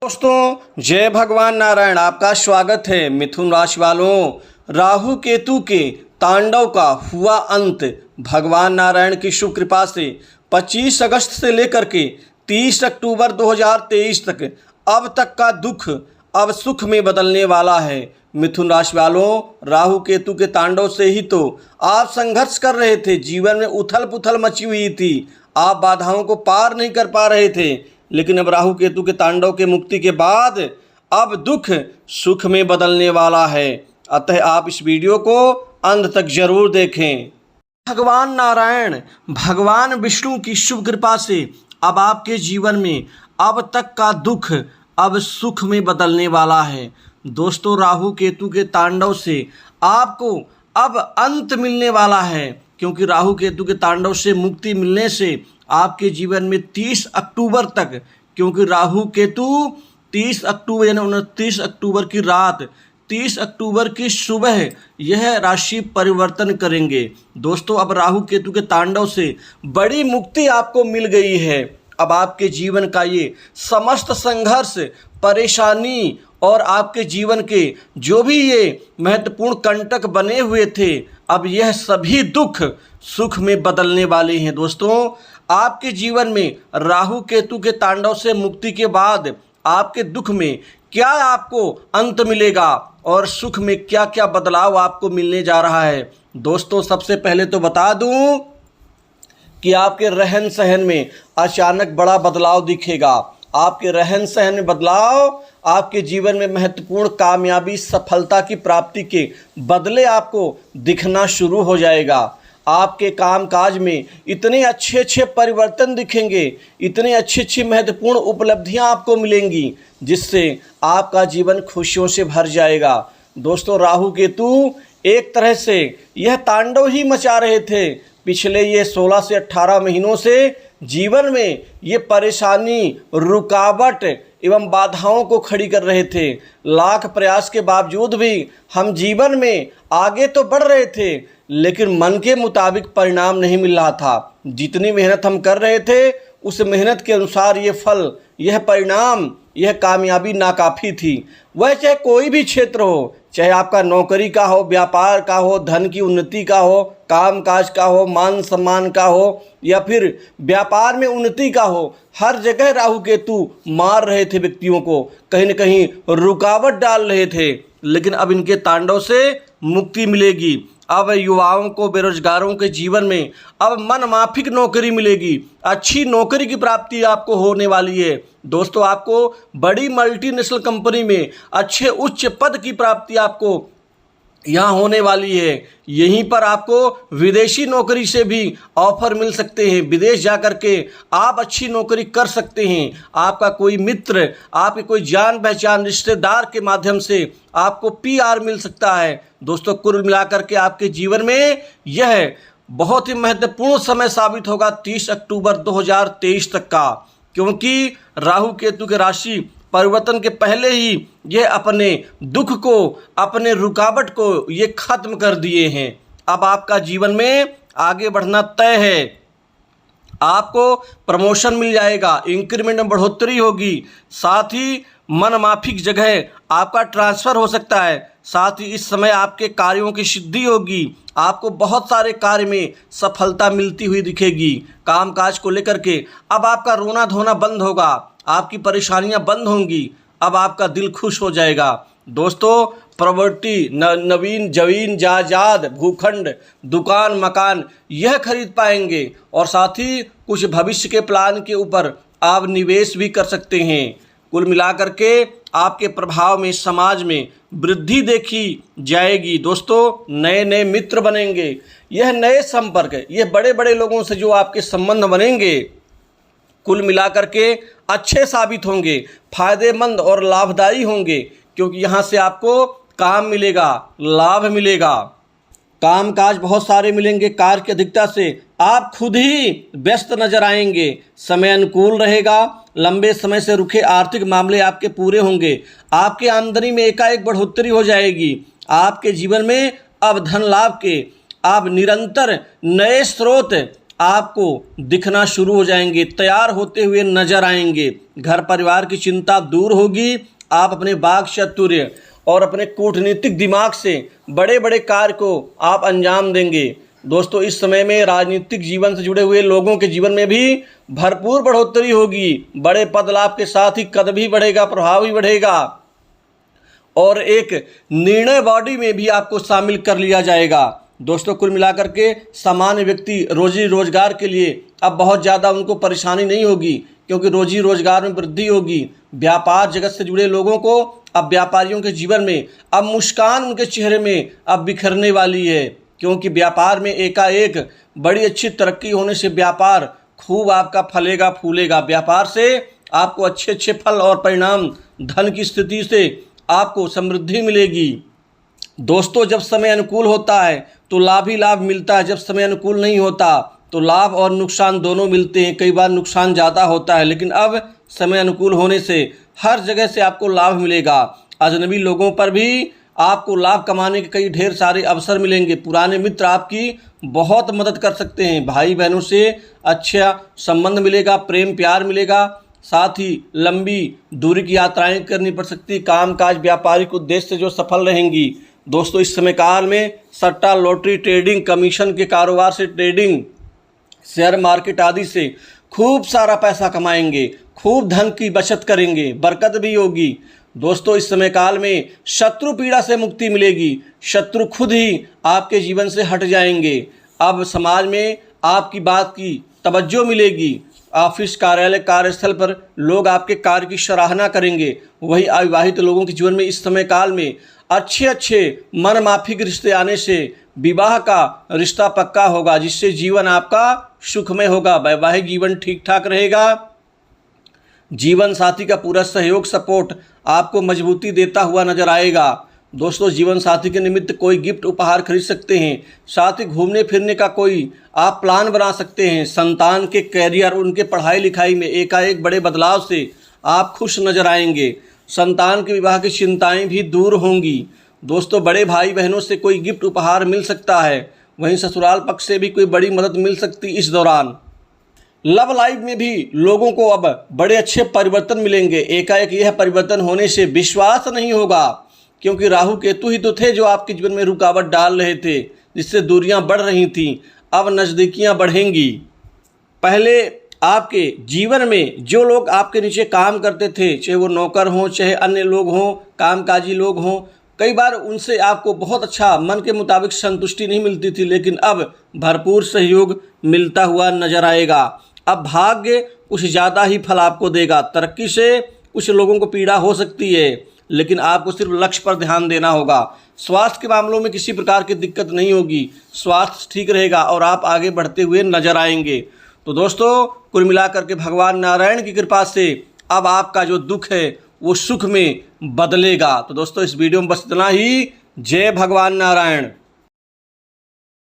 दोस्तों जय भगवान नारायण। आपका स्वागत है। मिथुन राशि वालों, राहु केतु के तांडव का हुआ अंत। भगवान नारायण की शुभ कृपा से 25 अगस्त से लेकर के 30 अक्टूबर 2023 तक अब तक का दुख अब सुख में बदलने वाला है। मिथुन राशि वालों, राहु केतु के तांडव से ही तो आप संघर्ष कर रहे थे, जीवन में उथल पुथल मची हुई थी, आप बाधाओं को पार नहीं कर पा रहे थे। लेकिन अब राहु केतु के तांडव के मुक्ति के बाद अब दुख सुख में बदलने वाला है। अतः आप इस वीडियो को अंत तक जरूर देखें। भगवान नारायण भगवान विष्णु की शुभ कृपा से अब आपके जीवन में अब तक का दुख अब सुख में बदलने वाला है। दोस्तों, राहु केतु के तांडव से आपको अब अंत मिलने वाला है, क्योंकि राहु केतु के तांडव से मुक्ति मिलने से आपके जीवन में 30 अक्टूबर तक, क्योंकि राहु केतु 30 अक्टूबर यानी 29 अक्टूबर की रात 30 अक्टूबर की सुबह यह राशि परिवर्तन करेंगे। दोस्तों, अब राहु केतु के तांडव से बड़ी मुक्ति आपको मिल गई है। अब आपके जीवन का ये समस्त संघर्ष, परेशानी और आपके जीवन के जो भी ये महत्वपूर्ण कंटक बने हुए थे, अब यह सभी दुख सुख में बदलने वाले हैं। दोस्तों, आपके जीवन में राहु केतु के तांडव से मुक्ति के बाद आपके दुख में क्या आपको अंत मिलेगा और सुख में क्या क्या बदलाव आपको मिलने जा रहा है। दोस्तों, सबसे पहले तो बता दूं कि आपके रहन सहन में अचानक बड़ा बदलाव दिखेगा। आपके रहन सहन में बदलाव आपके जीवन में महत्वपूर्ण कामयाबी, सफलता की प्राप्ति के बदले आपको दिखना शुरू हो जाएगा। आपके कामकाज में इतने अच्छे अच्छे परिवर्तन दिखेंगे, इतने अच्छी अच्छी महत्वपूर्ण उपलब्धियां आपको मिलेंगी, जिससे आपका जीवन खुशियों से भर जाएगा। दोस्तों, राहु केतु एक तरह से यह तांडव ही मचा रहे थे। पिछले ये 16 से 18 महीनों से जीवन में ये परेशानी, रुकावट एवं बाधाओं को खड़ी कर रहे थे। लाख प्रयास के बावजूद भी हम जीवन में आगे तो बढ़ रहे थे, लेकिन मन के मुताबिक परिणाम नहीं मिल रहा था। जितनी मेहनत हम कर रहे थे उस मेहनत के अनुसार ये फल, यह परिणाम, यह कामयाबी नाकाफ़ी थी। वह चाहे कोई भी क्षेत्र हो, चाहे आपका नौकरी का हो, व्यापार का हो, धन की उन्नति का हो, कामकाज का हो, मान सम्मान का हो, या फिर व्यापार में उन्नति का हो, हर जगह राहु केतु मार रहे थे व्यक्तियों को, कहीं न कहीं रुकावट डाल रहे थे। लेकिन अब इनके तांडव से मुक्ति मिलेगी। अब युवाओं को, बेरोजगारों के जीवन में अब मनमाफिक नौकरी मिलेगी, अच्छी नौकरी की प्राप्ति आपको होने वाली है। दोस्तों, आपको बड़ी मल्टीनेशनल कंपनी में अच्छे उच्च पद की प्राप्ति आपको यहाँ होने वाली है। यहीं पर आपको विदेशी नौकरी से भी ऑफर मिल सकते हैं। विदेश जा कर के आप अच्छी नौकरी कर सकते हैं। आपका कोई मित्र, आपके कोई जान पहचान रिश्तेदार के माध्यम से आपको पीआर मिल सकता है। दोस्तों, कुल मिलाकर के आपके जीवन में यह बहुत ही महत्वपूर्ण समय साबित होगा 30 अक्टूबर 2023 तक का, क्योंकि राहु केतु के राशि परिवर्तन के पहले ही ये अपने दुख को, अपने रुकावट को ये खत्म कर दिए हैं। अब आपका जीवन में आगे बढ़ना तय है। आपको प्रमोशन मिल जाएगा, इंक्रीमेंट में बढ़ोतरी होगी, साथ ही मनमाफिक जगह आपका ट्रांसफ़र हो सकता है। साथ ही इस समय आपके कार्यों की सिद्धि होगी। आपको बहुत सारे कार्य में सफलता मिलती हुई दिखेगी। कामकाज को लेकर के अब आपका रोना धोना बंद होगा, आपकी परेशानियां बंद होंगी, अब आपका दिल खुश हो जाएगा। दोस्तों, प्रॉपर्टी, नवीन जमीन जायदाद, भूखंड, दुकान, मकान यह खरीद पाएंगे, और साथ ही कुछ भविष्य के प्लान के ऊपर आप निवेश भी कर सकते हैं। कुल मिलाकर के आपके प्रभाव में समाज में वृद्धि देखी जाएगी। दोस्तों, नए नए मित्र बनेंगे। यह नए संपर्क, यह बड़े बड़े लोगों से जो आपके संबंध बनेंगे, कुल मिलाकर के अच्छे साबित होंगे, फायदेमंद और लाभदायी होंगे, क्योंकि यहाँ से आपको काम मिलेगा, लाभ मिलेगा, कामकाज बहुत सारे मिलेंगे। कार्य की अधिकता से आप खुद ही व्यस्त नजर आएंगे। समय अनुकूल रहेगा। लंबे समय से रुके आर्थिक मामले आपके पूरे होंगे। आपके आमदनी में एकाएक बढ़ोतरी हो जाएगी। आपके जीवन में अब धन लाभ के आप निरंतर नए स्रोत आपको दिखना शुरू हो जाएंगे, तैयार होते हुए नजर आएंगे। घर परिवार की चिंता दूर होगी। आप अपने वाक चातुर्य और अपने कूटनीतिक दिमाग से बड़े बड़े कार्य को आप अंजाम देंगे। दोस्तों, इस समय में राजनीतिक जीवन से जुड़े हुए लोगों के जीवन में भी भरपूर बढ़ोतरी होगी। बड़े पद लाभ के साथ ही कद भी बढ़ेगा, प्रभाव भी बढ़ेगा और एक निर्णय बॉडी में भी आपको शामिल कर लिया जाएगा। दोस्तों, कुल मिलाकर के सामान्य व्यक्ति रोजी रोजगार के लिए अब बहुत ज़्यादा उनको परेशानी नहीं होगी, क्योंकि रोजी रोजगार में वृद्धि होगी। व्यापार जगत से जुड़े लोगों को अब व्यापारियों के जीवन में अब मुस्कान उनके चेहरे में अब बिखरने वाली है, क्योंकि व्यापार में एकाएक बड़ी अच्छी तरक्की होने से व्यापार खूब आपका फलेगा फूलेगा। व्यापार से आपको अच्छे अच्छे फल और परिणाम, धन की स्थिति से आपको समृद्धि मिलेगी। दोस्तों, जब समय अनुकूल होता है तो लाभ ही लाभ मिलता है, जब समय अनुकूल नहीं होता तो लाभ और नुकसान दोनों मिलते हैं। कई बार नुकसान ज़्यादा होता है, लेकिन अब समय अनुकूल होने से हर जगह से आपको लाभ मिलेगा। अजनबी लोगों पर भी आपको लाभ कमाने के कई ढेर सारे अवसर मिलेंगे। पुराने मित्र आपकी बहुत मदद कर सकते हैं। भाई बहनों से अच्छा संबंध मिलेगा, प्रेम प्यार मिलेगा। साथ ही लंबी दूरी की यात्राएं करनी पड़ सकती। कामकाज व्यापारिक उद्देश्य से जो सफल रहेंगी। दोस्तों, इस समय काल में सट्टा, लॉटरी, ट्रेडिंग, कमीशन के कारोबार से, ट्रेडिंग, शेयर मार्केट आदि से खूब सारा पैसा कमाएंगे, खूब धन की बचत करेंगे, बरकत भी होगी। दोस्तों, इस समय काल में शत्रु पीड़ा से मुक्ति मिलेगी। शत्रु खुद ही आपके जीवन से हट जाएंगे। अब समाज में आपकी बात की तवज्जो मिलेगी। ऑफिस, कार्यालय, कार्यस्थल पर लोग आपके कार्य की सराहना करेंगे। वही अविवाहित लोगों के जीवन में इस समय काल में अच्छे अच्छे मनमाफिक रिश्ते आने से विवाह का रिश्ता पक्का होगा, जिससे जीवन आपका सुखमय होगा। वैवाहिक जीवन ठीक ठाक रहेगा। जीवन साथी का पूरा सहयोग, सपोर्ट आपको मजबूती देता हुआ नजर आएगा। दोस्तों, जीवन साथी के निमित्त कोई गिफ्ट उपहार खरीद सकते हैं। साथ ही घूमने फिरने का कोई आप प्लान बना सकते हैं। संतान के कैरियर, उनके पढ़ाई लिखाई में एकाएक बड़े बदलाव से आप खुश नजर आएंगे। संतान के विवाह की चिंताएं भी दूर होंगी। दोस्तों, बड़े भाई बहनों से कोई गिफ्ट उपहार मिल सकता है। वहीं ससुराल पक्ष से भी कोई बड़ी मदद मिल सकती इस दौरान। लव लाइफ में भी लोगों को अब बड़े अच्छे परिवर्तन मिलेंगे। एकाएक यह परिवर्तन होने से विश्वास नहीं होगा, क्योंकि राहु केतु ही तो थे जो आपके जीवन में रुकावट डाल रहे थे, जिससे दूरियां बढ़ रही थीं। अब नज़दीकियां बढ़ेंगी। पहले आपके जीवन में जो लोग आपके नीचे काम करते थे, चाहे वो नौकर हों, चाहे अन्य लोग हों, कामकाजी लोग हों, कई बार उनसे आपको बहुत अच्छा मन के मुताबिक संतुष्टि नहीं मिलती थी, लेकिन अब भरपूर सहयोग मिलता हुआ नजर आएगा। अब भाग्य कुछ ज़्यादा ही फल आपको देगा। तरक्की से कुछ लोगों को पीड़ा हो सकती है, लेकिन आपको सिर्फ लक्ष्य पर ध्यान देना होगा। स्वास्थ्य के मामलों में किसी प्रकार की दिक्कत नहीं होगी। स्वास्थ्य ठीक रहेगा और आप आगे बढ़ते हुए नजर आएंगे। तो दोस्तों, कुल मिलाकर के भगवान नारायण की कृपा से अब आपका जो दुख है वो सुख में बदलेगा। तो दोस्तों, इस वीडियो में बस इतना ही। जय भगवान नारायण।